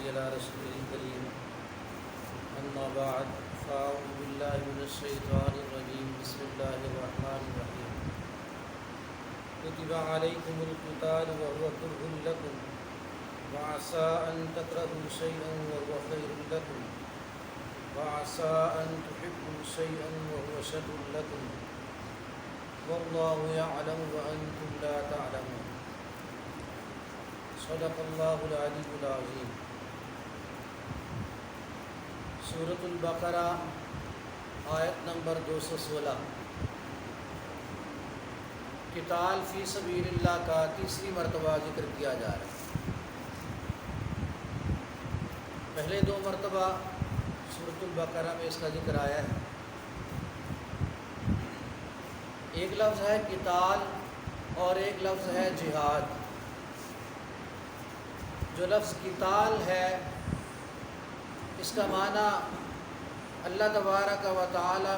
على رسوله الكريم أما بعد فأعوذ بالله من الشيطان الرجيم بسم الله الرحمن الرحيم كتب عليكم القتال وهو كره لكم وعسى أن تكرهوا شيئا وهو خير لكم وعسى أن تحبوا شيئا وهو شر لكم والله يعلم وأنتم لا تعلمون صدق اللہ العلی العظیم۔ سورۃ البقرہ آیت نمبر 216، قتال فی سبیل اللہ کا تیسری مرتبہ ذکر کیا جا رہا ہے۔ پہلے 2 مرتبہ سورۃ البقرہ میں اس کا ذکر آیا ہے۔ ایک لفظ ہے قتال اور ایک لفظ ہے جہاد۔ جو لفظ قتال ہے اس کا معنی اللہ تبارک و تعالی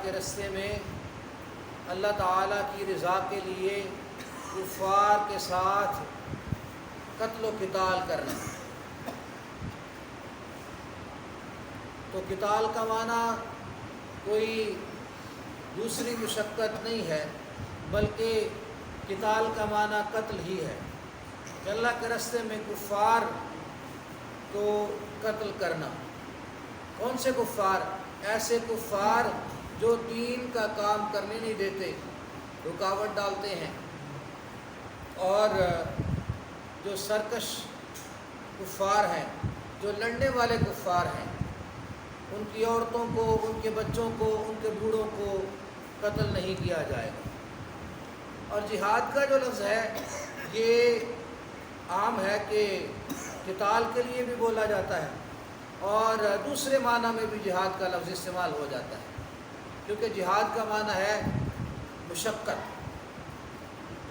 کے راستے میں اللہ تعالی کی رضا کے لیے کفار کے ساتھ قتل و قتال کرنا۔ تو قتال کا معنی کوئی دوسری مشقت نہیں ہے، بلکہ قتال کا معنی قتل ہی ہے کہ اللہ کے راستے میں کفار کو قتل کرنا۔ کون سے کفار؟ ایسے کفار جو دین کا کام کرنے نہیں دیتے، رکاوٹ ڈالتے ہیں، اور جو سرکش کفار ہیں، جو لڑنے والے کفار ہیں، ان کی عورتوں کو، ان کے بچوں کو، ان کے بوڑھوں کو قتل نہیں کیا جائے گا۔ اور جہاد کا جو لفظ ہے یہ عام ہے کہ قتال کے لیے بھی بولا جاتا ہے، اور دوسرے معنی میں بھی جہاد کا لفظ استعمال ہو جاتا ہے، کیونکہ جہاد کا معنی ہے مشقت۔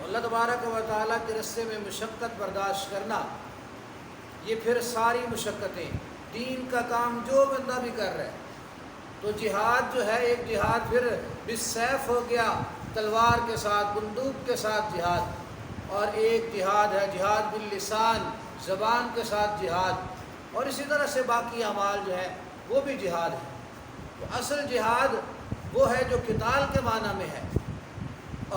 اللہ تبارک و تعالیٰ کے راستے میں مشقت برداشت کرنا، یہ پھر ساری مشقتیں دین کا کام جو بندہ بھی کر رہا ہے۔ تو جہاد جو ہے، ایک جہاد پھر بالسیف ہو گیا، تلوار کے ساتھ، بندوق کے ساتھ جہاد، اور ایک جہاد ہے جہاد باللسان، زبان کے ساتھ جہاد، اور اسی طرح سے باقی اعمال جو ہے وہ بھی جہاد ہے۔ تو اصل جہاد وہ ہے جو قتال کے معنی میں ہے،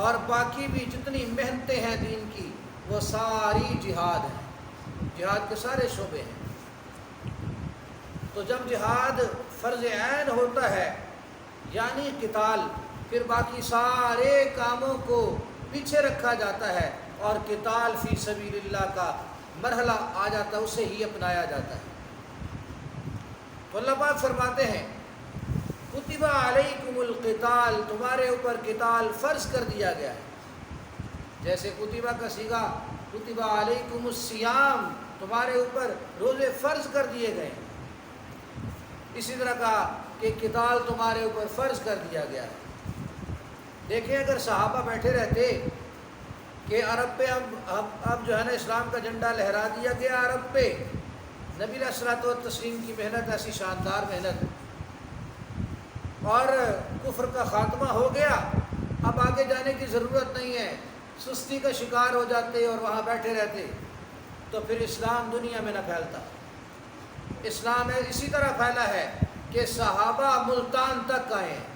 اور باقی بھی جتنی محنتیں ہیں دین کی وہ ساری جہاد ہیں، جہاد کے سارے شعبے ہیں۔ تو جب جہاد فرض عین ہوتا ہے یعنی قتال، پھر باقی سارے کاموں کو پیچھے رکھا جاتا ہے اور قتال فی سبیل اللہ کا مرحلہ آ جاتا ہے، اسے ہی اپنایا جاتا ہے۔ تو اللہ پاک فرماتے ہیں کتب علیکم القتال، تمہارے اوپر قتال فرض کر دیا گیا ہے۔ جیسے کتبہ کا صیغہ کتب علیکم الصیام، تمہارے اوپر روزے فرض کر دیے گئے ہیں، اسی طرح کا کہ قتال تمہارے اوپر فرض کر دیا گیا ہے۔ دیکھیں اگر صحابہ بیٹھے رہتے کہ عرب پہ اب جو ہے نا اسلام کا جھنڈا لہرا دیا گیا عرب پہ، نبی علیہ الصلوۃ والتسلیم کی محنت، ایسی شاندار محنت، اور کفر کا خاتمہ ہو گیا، اب آگے جانے کی ضرورت نہیں ہے، سستی کا شکار ہو جاتے اور وہاں بیٹھے رہتے، تو پھر اسلام دنیا میں نہ پھیلتا۔ اسلام اسی طرح پھیلا ہے کہ صحابہ ملتان تک آئے ہیں،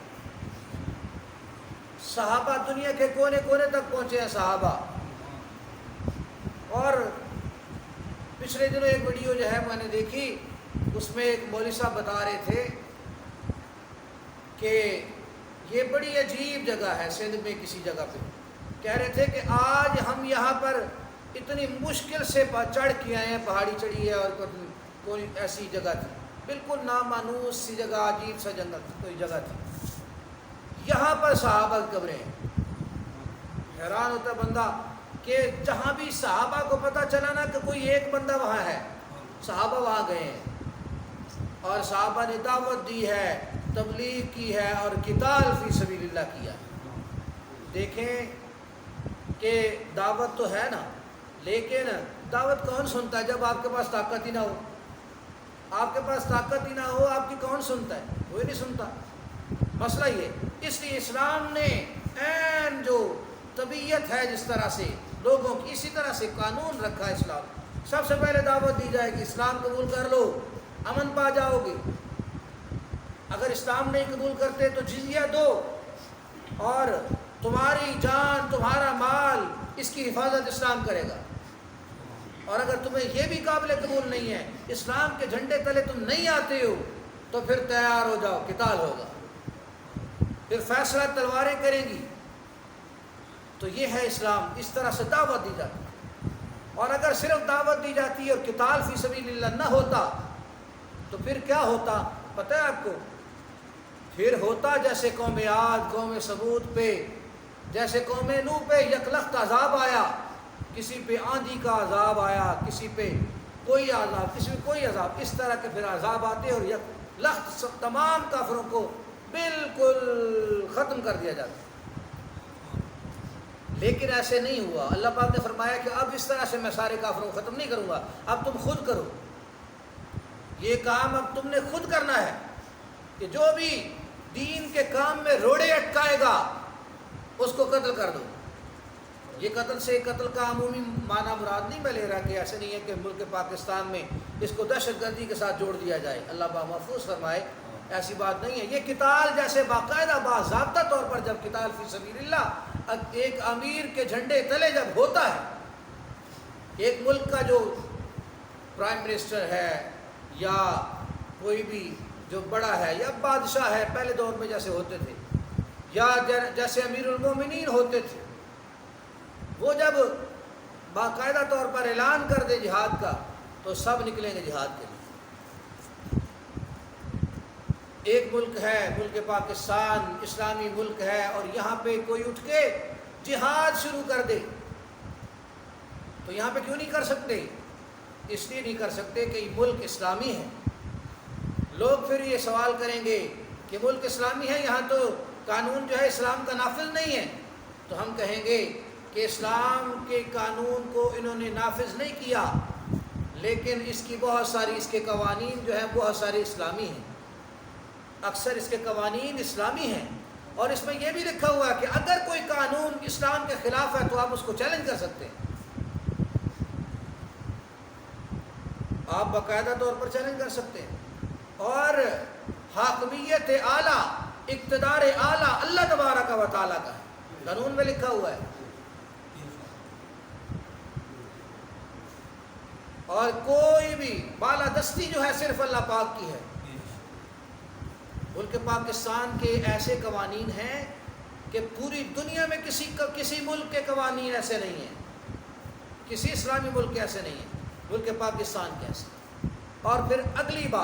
صحابہ دنیا کے کونے کونے تک پہنچے ہیں صحابہ۔ اور پچھلے دنوں ایک ویڈیو جو ہے میں نے دیکھی، اس میں ایک مولوی صاحب بتا رہے تھے کہ یہ بڑی عجیب جگہ ہے سندھ میں کسی جگہ پہ، کہہ رہے تھے کہ آج ہم یہاں پر اتنی مشکل سے چڑھ کے آئے ہیں، پہاڑی چڑھی ہے، اور کوئی ایسی جگہ تھی بالکل نامانوس سی جگہ، عجیب سا جنگل کوئی جگہ تھی، یہاں پر صحابہ کی قبریں ہیں۔ حیران ہوتا ہے بندہ کہ جہاں بھی صحابہ کو پتہ چلا نا کہ کوئی ایک بندہ وہاں ہے، صحابہ وہاں گئے ہیں، اور صحابہ نے دعوت دی ہے، تبلیغ کی ہے، اور قتال فی سبیل اللہ کیا۔ دیکھیں کہ دعوت تو ہے نا، لیکن دعوت کون سنتا ہے جب آپ کے پاس طاقت ہی نہ ہو؟ آپ کے پاس طاقت ہی نہ ہو، آپ کی کون سنتا ہے؟ کوئی نہیں سنتا۔ مسئلہ یہ، اس لیے اسلام نے عین جو طبیعت ہے جس طرح سے لوگوں کی، اسی طرح سے قانون رکھا ہے اسلام۔ سب سے پہلے دعوت دی جائے گی اسلام قبول کر لو، امن پا جاؤ گے۔ اگر اسلام نہیں قبول کرتے تو جزیہ دو، اور تمہاری جان تمہارا مال اس کی حفاظت اسلام کرے گا۔ اور اگر تمہیں یہ بھی قابل قبول نہیں ہے، اسلام کے جھنڈے تلے تم نہیں آتے ہو، تو پھر تیار ہو جاؤ، قتال ہوگا، پھر فیصلہ تلواریں کریں گی۔ تو یہ ہے اسلام، اس طرح سے دعوت دی جاتی ہے۔ اور اگر صرف دعوت دی جاتی اور قتال فی سبیل اللہ نہ ہوتا تو پھر کیا ہوتا پتہ ہے آپ کو؟ پھر ہوتا جیسے قوم عاد، قوم ثمود پہ، جیسے قوم نوح پہ یکلخت عذاب آیا، کسی پہ آندھی کا عذاب آیا، کسی پہ کوئی عذاب، کسی پہ کوئی عذاب، اس طرح کے پھر عذاب آتے اور یکلخت تمام کافروں کو بالکل ختم کر دیا جاتا۔ لیکن ایسے نہیں ہوا۔ اللہ پاک نے فرمایا کہ اب اس طرح سے میں سارے کافروں کو ختم نہیں کروں گا، اب تم خود کرو، یہ کام اب تم نے خود کرنا ہے کہ جو بھی دین کے کام میں روڑے اٹکائے گا اس کو قتل کر دو۔ یہ قتل سے قتل کا عمومی معنی مراد نہیں میں لے رہا کہ ایسے نہیں ہے کہ ملک پاکستان میں اس کو دہشت گردی کے ساتھ جوڑ دیا جائے، اللہ پاک محفوظ فرمائے، ایسی بات نہیں ہے۔ یہ قتال جیسے باقاعدہ باضابطہ طور پر جب قتال فی سبیل اللہ ایک امیر کے جھنڈے تلے جب ہوتا ہے، ایک ملک کا جو پرائم منسٹر ہے یا کوئی بھی جو بڑا ہے یا بادشاہ ہے، پہلے دور میں جیسے ہوتے تھے، یا جیسے امیر المومنین ہوتے تھے، وہ جب باقاعدہ طور پر اعلان کر دے جہاد کا تو سب نکلیں گے جہاد کے لیے۔ ایک ملک ہے، ملک پاکستان اسلامی ملک ہے، اور یہاں پہ کوئی اٹھ کے جہاد شروع کر دے تو یہاں پہ کیوں نہیں کر سکتے؟ اس لیے نہیں کر سکتے کہ یہ ملک اسلامی ہے۔ لوگ پھر یہ سوال کریں گے کہ ملک اسلامی ہے، یہاں تو قانون جو ہے اسلام کا نافذ نہیں ہے، تو ہم کہیں گے کہ اسلام کے قانون کو انہوں نے نافذ نہیں کیا، لیکن اس کی بہت ساری اس کے قوانین جو ہیں بہت سارے اسلامی ہیں، اکثر اس کے قوانین اسلامی ہیں، اور اس میں یہ بھی لکھا ہوا ہے کہ اگر کوئی قانون اسلام کے خلاف ہے تو آپ اس کو چیلنج کر سکتے ہیں، آپ باقاعدہ طور پر چیلنج کر سکتے ہیں۔ اور حاکمیت اعلیٰ، اقتدار اعلیٰ اللہ تبارک و تعالیٰ کا ہے، قانون میں لکھا ہوا ہے، اور کوئی بھی بالادستی جو ہے صرف اللہ پاک کی ہے۔ ملک پاکستان کے ایسے قوانین ہیں کہ پوری دنیا میں کسی ملک کے قوانین ایسے نہیں ہیں، کسی اسلامی ملک کے ایسے نہیں ہیں، ملک پاکستان کے ایسے۔ اور پھر اگلی بات